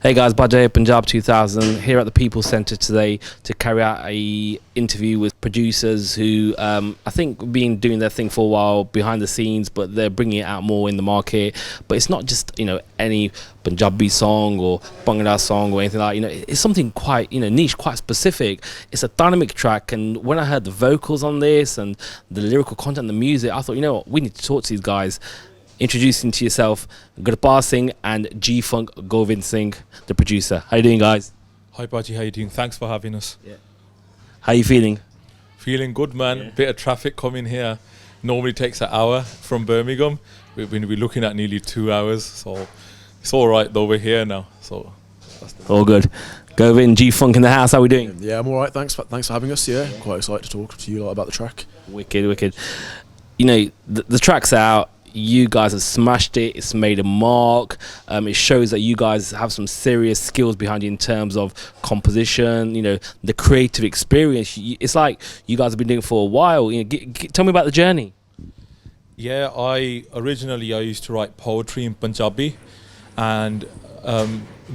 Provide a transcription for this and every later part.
Hey guys, Bajay Punjab 2000 here at the People Centre today to carry out a interview with producers who I think have been doing their thing for a while behind the scenes, but they're bringing it out more in the market. But it's not just any Punjabi song or Bhangra song or anything like it's something quite niche, quite specific. It's a dharmik track, and when I heard the vocals on this and the lyrical content, and the music, I thought what, we need to talk to these guys. Introducing to yourself, Gurpal Singh and G-Funk Govind Singh, the producer. How you doing, guys? Hi, Baji. How you doing? Thanks for having us. Yeah. How you feeling? Feeling good, man. Bit of traffic coming here. Normally takes an hour from Birmingham. We're looking at nearly 2 hours, so it's all right though. We're here now, so all good. Govind, G-Funk in the house. How we doing? Yeah, I'm all right. Thanks for having us. Yeah, quite excited to talk to you about the track. Wicked. The track's out. You guys have smashed it. It's made a mark. It shows that you guys have some serious skills behind you in terms of composition, the creative experience. It's like you guys have been doing it for a while. Tell me about the journey. Yeah, I used to write poetry in Punjabi, and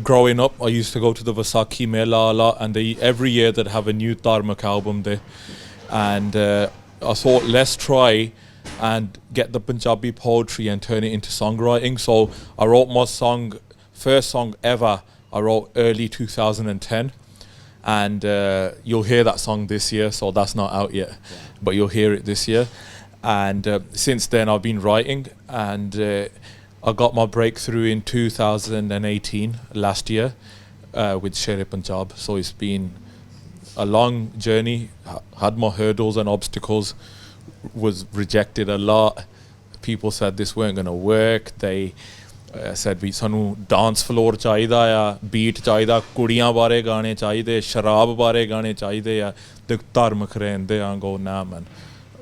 growing up I used to go to the Vaisakhi Mela a lot, and every year they'd have a new dharmik album there, and I thought, let's try and get the Punjabi poetry and turn it into songwriting. So I wrote my first song ever, I wrote early 2010, and you'll hear that song this year, so that's not out yet, but you'll hear it this year. And since then I've been writing, and I got my breakthrough in 2018, last year, with Sherepanjab. So it's been a long journey, had my hurdles and obstacles, was rejected a lot. People said this weren't going to work. They said we sanu dance floor chaida ya, beat chaida, kudiyan bare gaane chaide, sharab bare gaane chaide ya, the dharmik rehende. I go, nah man,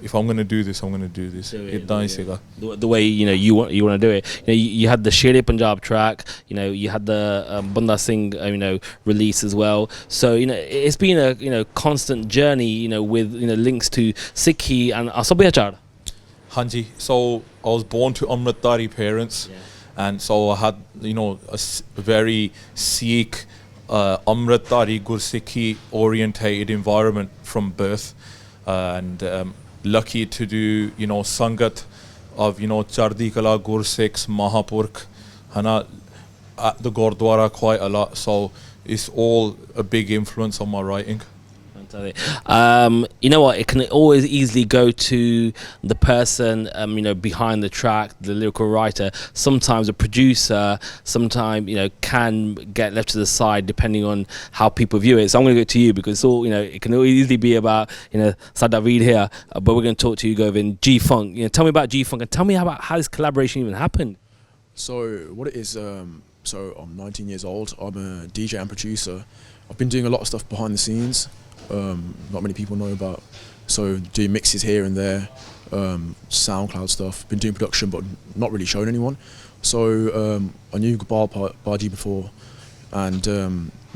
if I'm going to do this, I'm going to do this. The way you want to do it. You had the Sherepanjab track. You had the Banda Singh release as well. So it's been a constant journey. With links to Sikhi and Asabiachar. Hanji. So I was born to Amritdhari parents, and so I had a very Sikh, Amritdhari Gursikhi orientated environment from birth, and lucky to do sangat of Chardi Kala Gursikhs Mahapurkh Hana at the Gurdwara quite a lot, so it's all a big influence on my writing. You know what, it can always easily go to the person behind the track, the lyrical writer. Sometimes a producer can get left to the side depending on how people view it. So I'm going to go to you, because it's all it can easily be about Sadavid here, but we're going to talk to you, Govind. G-Funk, tell me about G-Funk, and tell me about how this collaboration even happened. So what it is, so I'm 19 years old. I'm a DJ and producer. I've been doing a lot of stuff behind the scenes. Not many people know about. So doing mixes here and there, SoundCloud stuff. Been doing production, but not really showing anyone. So I knew Gurpal Baji before, and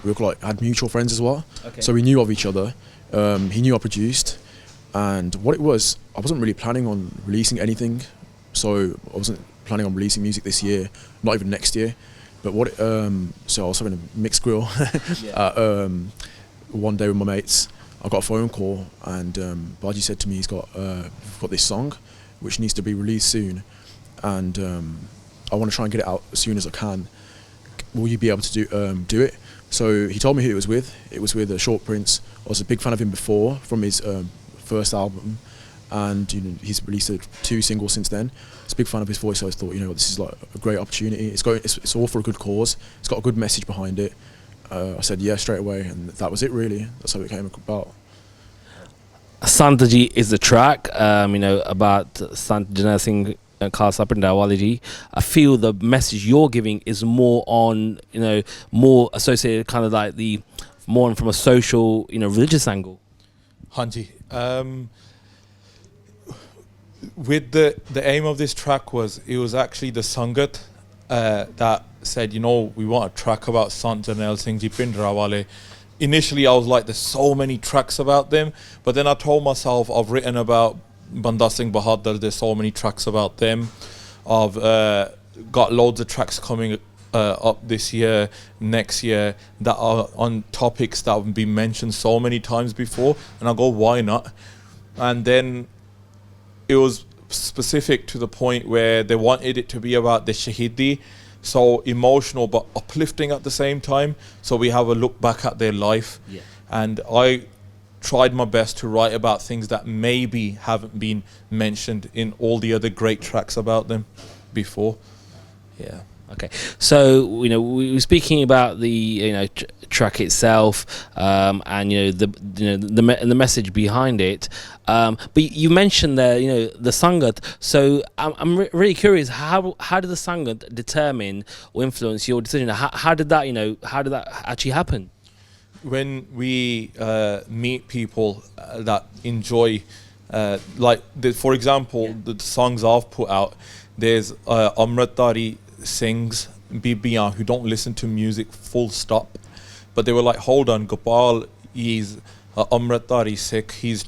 we were had mutual friends as well. Okay. So we knew of each other. He knew I produced, and what it was, I wasn't really planning on releasing anything. So I wasn't planning on releasing music this year, not even next year. But so I was having a mixed grill. One day with my mates, I got a phone call, and Baji said to me, we've got this song which needs to be released soon, and I want to try and get it out as soon as I can. Will you be able to do it? So he told me who it was with. It was with Ashok Prince. I was a big fan of him before from his first album, and he's released 2 singles since then. I was a big fan of his voice, so I thought, this is like a great opportunity. It's all for a good cause. It's got a good message behind it. I said yeah straight away, and that was it really. That's how it came about. Sant Ji is the track, about Sant Ji Khas Apindawali. I feel the message you're giving is more on, more associated kind of like more from a social, religious angle. Hanji. With the aim of this track was actually the Sangat that said, we want a track about Sant Ji Pindrawale. Initially I was like, there's so many tracks about them, but then I told myself, I've written about Banda Singh Bahadur, there's so many tracks about them. I've got loads of tracks coming up this year, next year, that are on topics that have been mentioned so many times before. And I go, why not? And then it was specific to the point where they wanted it to be about the Shaheedi, so emotional but uplifting at the same time. So we have a look back at their life. Yeah. And I tried my best to write about things that maybe haven't been mentioned in all the other great tracks about them before. Yeah. Okay, so we were speaking about the track itself, and the message behind it. But you mentioned there the sangat. So I'm really curious, how did the sangat determine or influence your decision? How did that actually happen? When we meet people that enjoy, for example, the songs I've put out, there's Amritdhari sings Bibiyan who don't listen to music full stop, but they were like, hold on, Gopal is Amritdhari Sikh, he's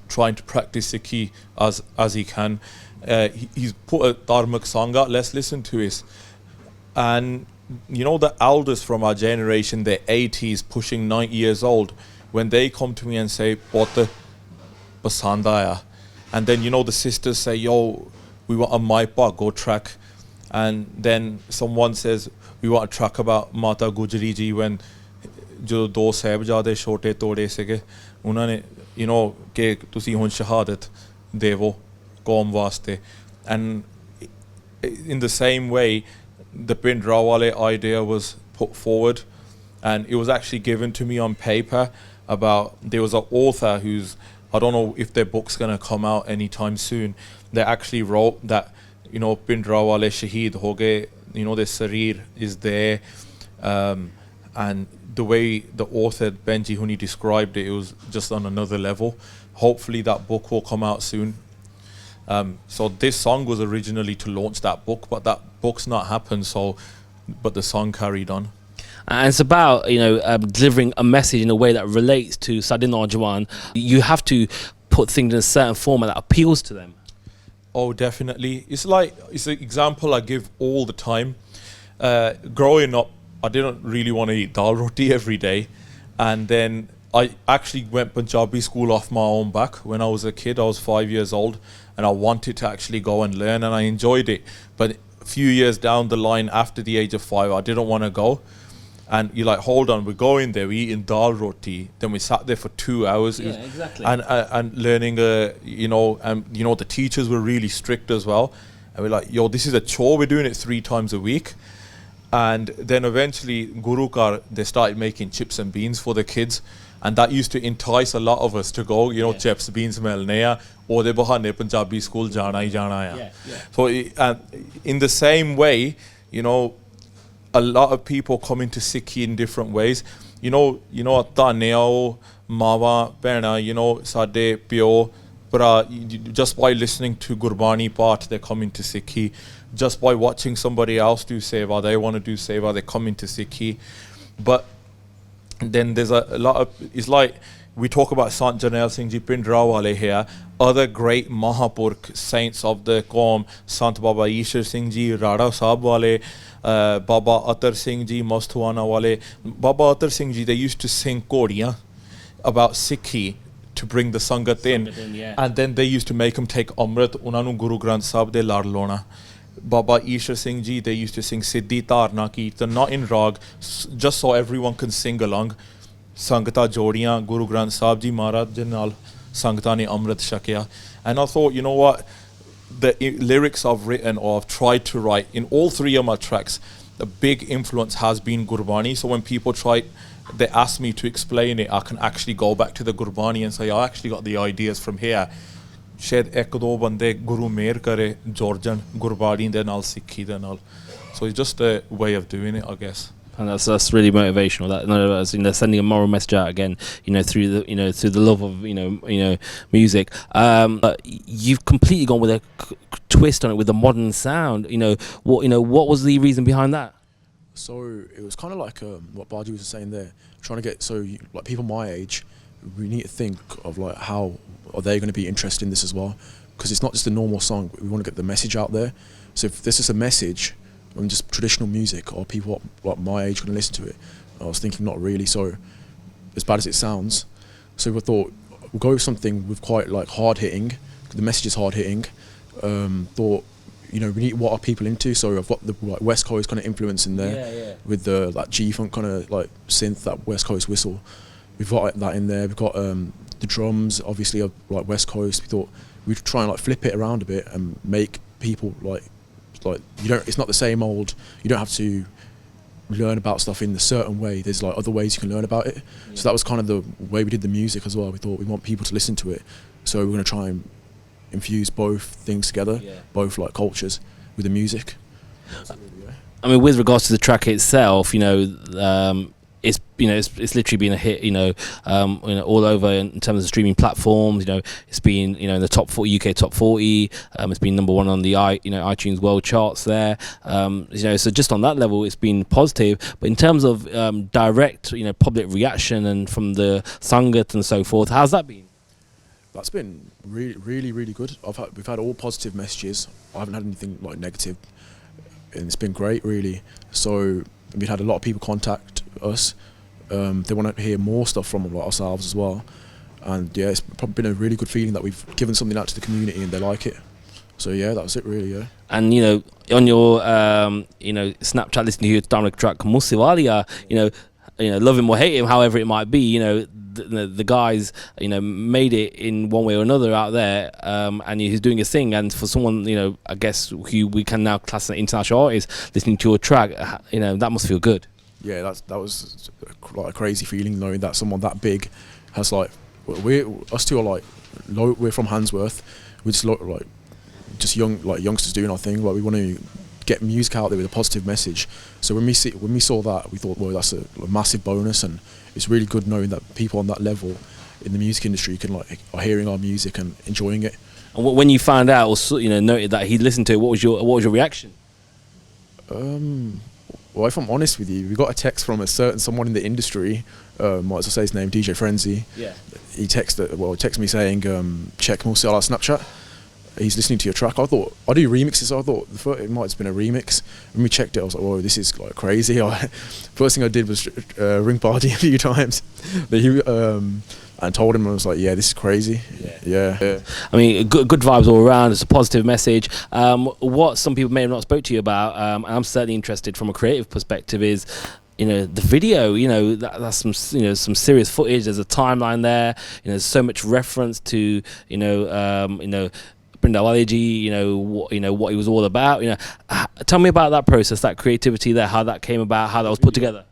trying to practice Sikhi as he can, he's put a dharmik song out, let's listen to it. And the elders from our generation, they're 80s pushing 90 years old, when they come to me and say Pota pasand aaya, and then the sisters say, yo, we want a Maipa go track. And then someone says, we want a track about Mata Gujari ji when jo do sahibzade chote tode sige unhone ke tusi hun shahadat devo qaum waste. And in the same way, the Bhindranwale idea was put forward, and it was actually given to me on paper. There was an author who's, I don't know if their book's going to come out anytime soon, they actually wrote that Bhindranwale Shaheed ho gaye, their sareer is there, and the way the author Benji Huni described it, it was just on another level. Hopefully that book will come out soon. So this song was originally to launch that book, but that book's not happened, but the song carried on. And it's about delivering a message in a way that relates to Sadin Najwan. You have to put things in a certain format that appeals to them. Oh, definitely. It's an example I give all the time. Growing up, I didn't really want to eat dal roti every day, and then I actually went Punjabi school off my own back. When I was a kid, I was 5 years old, and I wanted to actually go and learn, and I enjoyed it. But a few years down the line, after the age of 5, I didn't want to go. And you're like, hold on, we're going there, we're eating dal roti. Then we sat there for 2 hours. Yeah, exactly. And learning, the teachers were really strict as well. And we're like, yo, this is a chore, we're doing it 3 times a week. And then eventually, Gurukar, they started making chips and beans for the kids. And that used to entice a lot of us to go, chips, beans, melneya, or the bahane Punjabi school jana hi jana hai. Yeah. So in the same way, a lot of people come into Sikhi in different ways. Taneo, Mawa, Bena, Sade, Pio, just by listening to Gurbani part, they come into Sikhi. Just by watching somebody else do Seva, they want to do Seva, they come into Sikhi. But then there's a lot of, it's like we talk about Sant Ji Bhindranwale here, other great Mahapurkh saints of the Qaum, Sant Baba Ishar Singh Ji, Rada Sahab Wale, Baba Atar Singh Ji, Masthuana Wale. Baba Atar Singh Ji, they used to sing Kodiyan about Sikhi to bring the Sangat in. Yeah. And then they used to make them take Amrit, unanu Guru Granth Sahib de Lar Lona. Baba Ishar Singh Ji, they used to sing Siddhi Tarna Kirtan, not in Rag, just so everyone can sing along. Sangata Jodiyan, Guru Granth Sahib Ji Maharaj Janal, Sangata ne Amrit Shakya. And I thought, what? The lyrics I've written or I've tried to write in all 3 of my tracks, the big influence has been Gurbani. So when people they ask me to explain it, I can actually go back to the Gurbani and say, I actually got the ideas from here. Shed ek do bande Guru Mehr kare Georgian Gurbani de nal Sikhi de nal. So it's just a way of doing it, I guess. And that's really motivational. That sending a moral message out again, through the love of music. But you've completely gone with a twist on it with the modern sound. What was the reason behind that? So it was kind of like what Baji was saying there, trying to get like people my age, we need to think of like how are they going to be interested in this as well, because it's not just a normal song. We want to get the message out there. So if this is a message, and just traditional music, or people like my age going to listen to it? I was thinking not really. So as bad as it sounds, so we thought we'll go with something with quite like hard hitting. The message is hard hitting. Thought, you know, we need what are people into. So I've got the like West Coast kind of influence in there, with the like G-Funk kind of like synth, that West Coast whistle. We've got that in there. We've got the drums, obviously, are like West Coast. We thought we'd try and like flip it around a bit and make people like you don't. It's not the same old. You don't have to learn about stuff in a certain way. There's like other ways you can learn about it. Yeah. So that was kind of the way we did the music as well. We thought we want people to listen to it, so we're going to try and infuse both things together, both like cultures with the music. I mean, with regards to the track itself, you know, it's literally been a hit, you know, all over in terms of streaming platforms. You know, it's been, you know, in the top 40 UK top 40. It's been #1 on the iTunes world charts there. You know, so just on that level, it's been positive. But in terms of direct, you know, public reaction and from the Sangat and so forth, how's that been? That's been really good. We've had all positive messages. I haven't had anything like negative, and it's been great, really. So we've had a lot of people contact us. They want to hear more stuff from ourselves as well, and yeah, it's probably been a really good feeling that we've given something out to the community and they like it. So yeah, that's it really. Yeah. And you know, on your you know, Snapchat, listening to your dharmik track Musiwalia, you know, love him or hate him, however it might be, you know, the guys, you know, made it in one way or another out there, and he's doing his thing. And for someone, you know, I guess who we can now class as an international artist, listening to your track, you know, that must feel good. Yeah, that was like a crazy feeling, knowing that someone that big has like, us two are like, we're from Handsworth, we're just like just youngsters doing our thing. Like we want to get music out there with a positive message. So when we saw that, we thought, well, that's a massive bonus, and it's really good knowing that people on that level in the music industry can like are hearing our music and enjoying it. And when you found out, or you know, noted that he listened to it, what was your reaction? Well, if I'm honest with you, we got a text from someone in the industry. Might as well say his name, DJ Frenzy. Yeah. He texted me saying, check Musiala Snapchat. He's listening to your track. I thought, I do remixes, so I thought it might have been a remix. When we checked it, I was like, whoa, this is like crazy. First thing I did was ring Bardi a few times. And told him, I was like, yeah, this is crazy. Yeah. I mean, good vibes all around. It's a positive message. What some people may have not spoke to you about, and I'm certainly interested from a creative perspective, is, you know, the video. You know, that's some, you know, some serious footage. There's a timeline there. You know, there's so much reference to, you know, Brindawaliji, you know what he was all about. You know, tell me about that process, that creativity there, how that came about, how that was put together.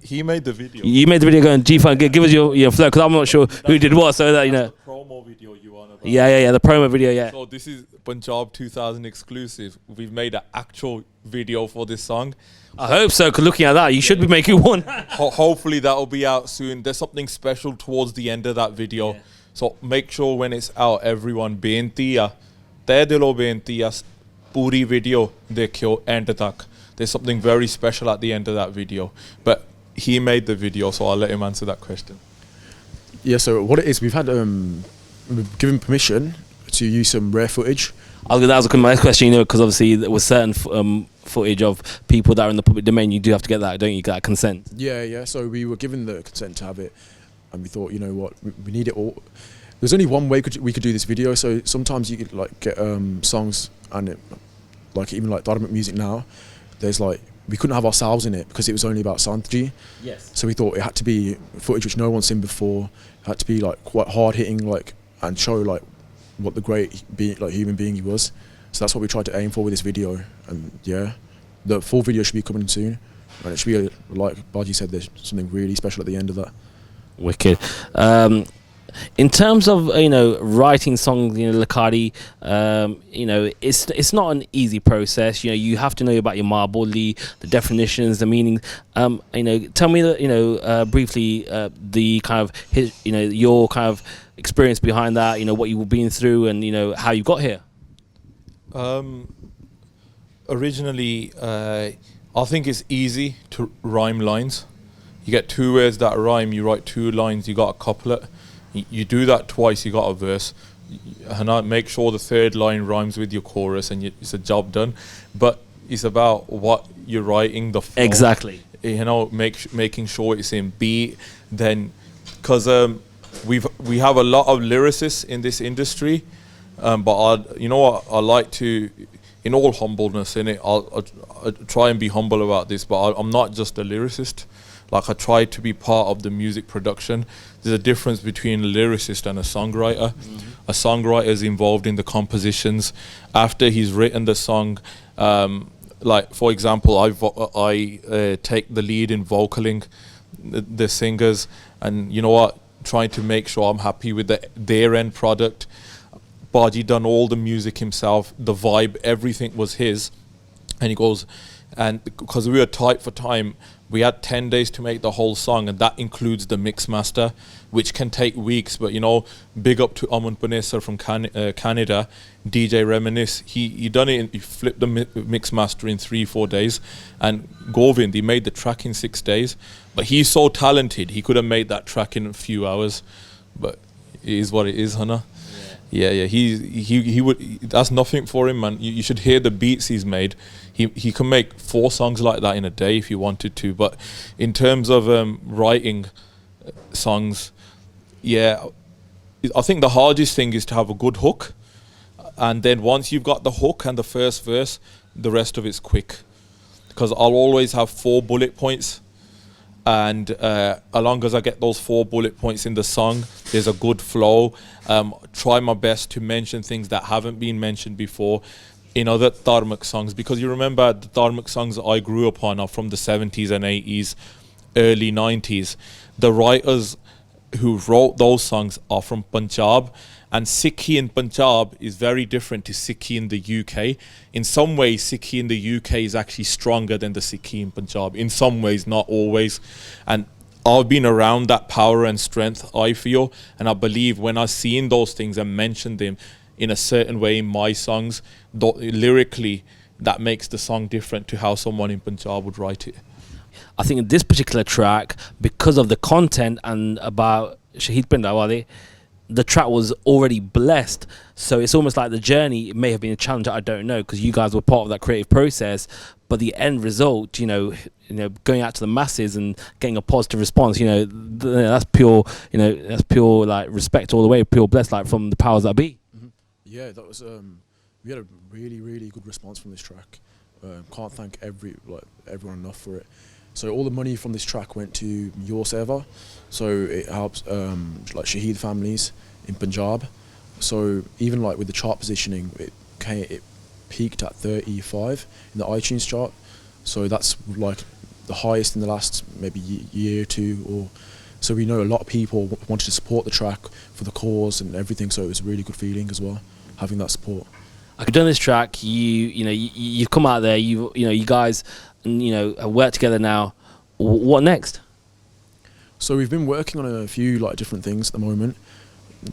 He made the video. You made the video going, G-Funk, give us your flow, because I'm not sure who did what, so that, you know. The promo video you want about. Yeah, the promo video, yeah. So this is Punjab 2000 exclusive. We've made an actual video for this song. I hope so, because looking at that, you should be making one. Hopefully that'll be out soon. There's something special towards the end of that video. Yeah. So make sure when it's out, everyone, benti ya, teh dilo benti ya, puri video dekhyo end tak. There's something very special at the end of that video. But he made the video, so I'll let him answer that question. Yeah, so what it is, we've we've given permission to use some rare footage. That was my next question, you know, because obviously there was certain footage of people that are in the public domain. You do have to get that, don't you? Get that consent. Yeah. So we were given the consent to have it, and we thought, you know what, we need it all. There's only one way we could do this video. So sometimes you could like get songs, and like even like dharmik music now, there's like, we couldn't have ourselves in it because it was only about Sant Ji. Yes. So we thought it had to be footage which no one's seen before. It had to be like quite hard hitting, like, and show like what the great human being he was. So that's what we tried to aim for with this video. And yeah, the full video should be coming soon, and it should be like Baji said, there's something really special at the end of that. Wicked. In terms of, you know, writing songs, you know, Lakari, you know, it's not an easy process. You know, you have to know about your marboli, the definitions, the meaning. You know, tell me that, you know, briefly, the kind of you know, your kind of experience behind that. You know, what you've been through, and you know how you got here. Originally, I think it's easy to rhyme lines. You get two words that rhyme, you write two lines, you got a couplet. You do that twice, you got a verse. And I make sure the third line rhymes with your chorus, and it's a job done. But it's about what you're writing, the flow. Exactly. You know, making sure it's in beat. Then, because we have a lot of lyricists in this industry, but you know what, I like to, in all humbleness, in it, I'll try and be humble about this. But I'm not just a lyricist. Like, I try to be part of the music production. There's a difference between a lyricist and a songwriter. A songwriter is involved in the compositions after he's written the song. Like, for example, I take the lead in vocaling the singers, and you know what, trying to make sure I'm happy with their end product. Baji done all the music himself, the vibe, everything was his. And he goes, and because we were tight for time, we had 10 days to make the whole song, and that includes the mix master, which can take weeks. But you know, big up to Aman Panesar from Canada, DJ Reminisce. He done it. He flipped the mix master in 3-4 days, and Govind, he made the track in 6 days. But he's so talented, he could have made that track in a few hours. But it is what it is, Hannah. Yeah. He would. That's nothing for him, man. You should hear the beats he's made. He can make 4 songs like that in a day if he wanted to. But in terms of writing songs, yeah, I think the hardest thing is to have a good hook, and then once you've got the hook and the first verse, the rest of it's quick. Because I'll always have 4 bullet points, and as long as I get those 4 bullet points in the song, there's a good flow. Try my best to mention things that haven't been mentioned before in other dharmik songs, because you remember the dharmik songs that I grew up on are from the 70s and 80s, early 90s. The writers who wrote those songs are from Punjab, and Sikhi in Punjab is very different to Sikhi in the UK. In some ways, Sikhi in the UK is actually stronger than the Sikhi in Punjab. In some ways, not always. And I've been around that power and strength, I feel, and I believe when I've seen those things and mentioned them in a certain way in my songs, lyrically, that makes the song different to how someone in Punjab would write it. I think in this particular track, because of the content and about Shaheed Pindawale, the track was already blessed. So it's almost like the journey, it may have been a challenge, I don't know, because you guys were part of that creative process. But the end result, you know, going out to the masses and getting a positive response, that's pure, that's pure like respect all the way, pure blessed, like from the powers that be. Yeah, that was we had a really, really good response from this track. Can't thank everyone enough for it. So all the money from this track went to your Seva, so it helps like Shaheed families in Punjab. So even like with the chart positioning, it peaked at 35 in the iTunes chart. So that's like the highest in the last maybe year or two. Or so we know a lot of people wanted to support the track for the cause and everything. So it was a really good feeling as well, having that support. I've done this track. You've come out there. You guys, have worked together now. What next? So we've been working on a few like different things at the moment.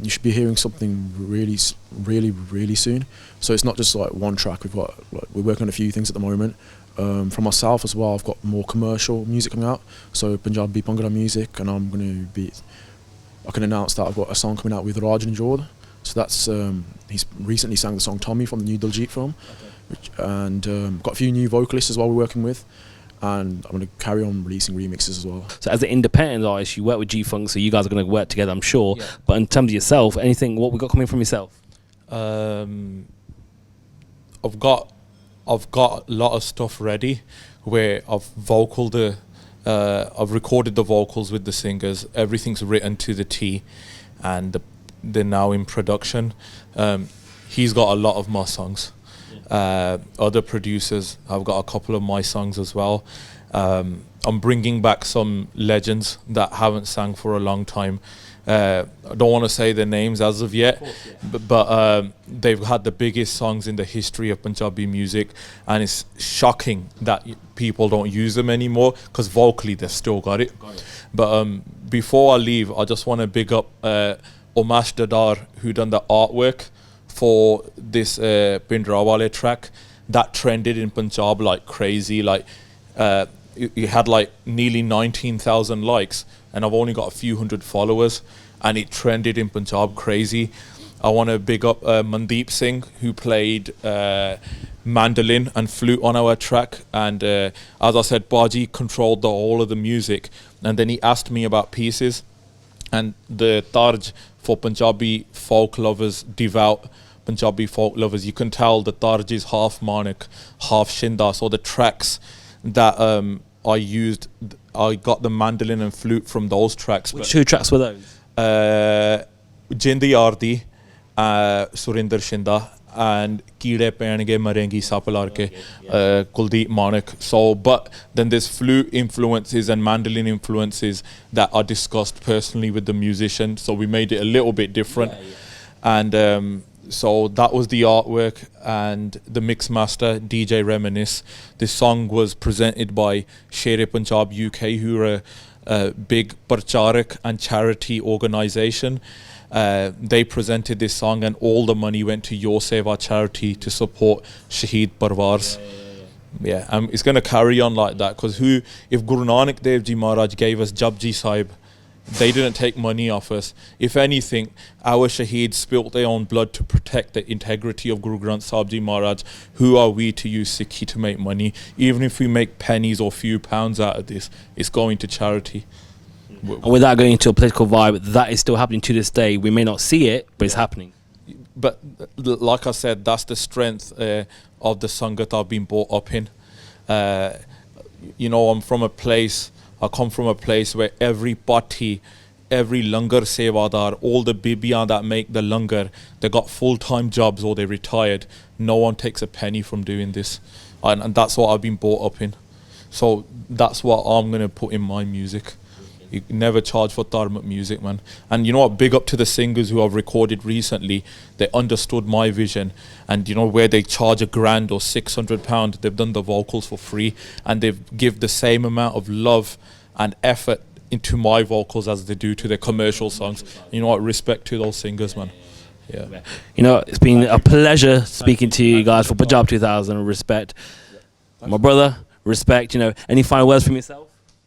You should be hearing something really, really, really soon. So it's not just like one track. We're working on a few things at the moment. For myself as well, I've got more commercial music coming out. So Punjabi Bhangra music, and I can announce that I've got a song coming out with Raj and Jod. So that's he's recently sang the song Tommy from the new Diljit film, and got a few new vocalists as well we're working with, and I'm going to carry on releasing remixes as well. So as an independent artist, you work with G-Funk, so you guys are going to work together, I'm sure. Yeah. But in terms of yourself, what we got coming from yourself? I've got a lot of stuff ready where I've recorded the vocals with the singers. Everything's written to the T, and they're now in production. He's got a lot of my songs. Other producers, I've got a couple of my songs as well. I'm bringing back some legends that haven't sang for a long time. I don't want to say their names as of yet, but they've had the biggest songs in the history of Punjabi music, and it's shocking that people don't use them anymore, because vocally they've still got it. But before I leave, I just want to big up Umesh Dadar, who done the artwork for this Pindrawale track. That trended in Punjab like crazy. Like it had like nearly 19,000 likes, and I've only got a few hundred followers, and it trended in Punjab crazy. I want to big up Mandeep Singh, who played mandolin and flute on our track. And as I said, Baji controlled the whole of the music. And then he asked me about pieces. And the tarj for Punjabi folk lovers, devout Punjabi folk lovers, you can tell the tarj is half Manik, half Shinda. So the tracks that I used, I got the mandolin and flute from those tracks. Which two tracks were those? Jindi Ardi, Surinder Shinda, and Kide Penge Marengi Sapalarke, Kuldeep Manik. So, but then there's flute influences and mandolin influences that are discussed personally with the musician. So we made it a little bit different. And so that was the artwork and the mix master, DJ Reminisce. This song was presented by Sherepanjab UK, who are a big Parcharak and charity organisation. They presented this song and all the money went to Your Seva charity to support Shaheed Parwars. Yeah, it's going to carry on like that, because if Guru Nanak Dev Ji Maharaj gave us Japji Sahib, they didn't take money off us. If anything, our Shaheed spilt their own blood to protect the integrity of Guru Granth Sahib Ji Maharaj. Who are we to use Sikhi to make money? Even if we make pennies or few pounds out of this, it's going to charity. And without going into a political vibe, that is still happening to this day. We may not see it, but it's happening. But like I said, that's the strength of the Sangat I've been brought up in. You know, I come from a place where every party, every langar sevadar, all the bibiyan that make the langar, they got full-time jobs or they retired. No one takes a penny from doing this. And that's what I've been brought up in. So that's what I'm going to put in my music. You never charge for dharmik music, man. And you know what, big up to the singers who I've recorded recently. They understood my vision, and you know, where they charge £1,000 or £600, they've done the vocals for free, and they've give the same amount of love and effort into my vocals as they do to their commercial songs. You know what, respect to those singers, man. Yeah. You know, it's been a pleasure speaking to you guys for Punjab 2000. Respect. My brother, respect. You know, any final words from yourself?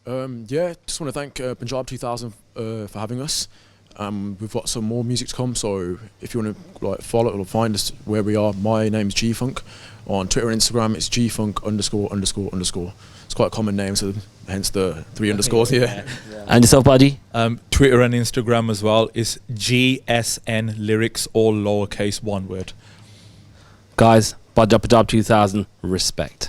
Yeah, just want to thank Punjab 2000 for having us. We've got some more music to come, so if you want to follow or find us where we are, my name's G-Funk. On Twitter and Instagram, it's G-Funk ____. It's quite a common name, so hence the 3 underscores. Yeah. And yourself, Baji? Twitter and Instagram as well is GSN lyrics, all lowercase, one word. Guys, Punjab 2000, respect.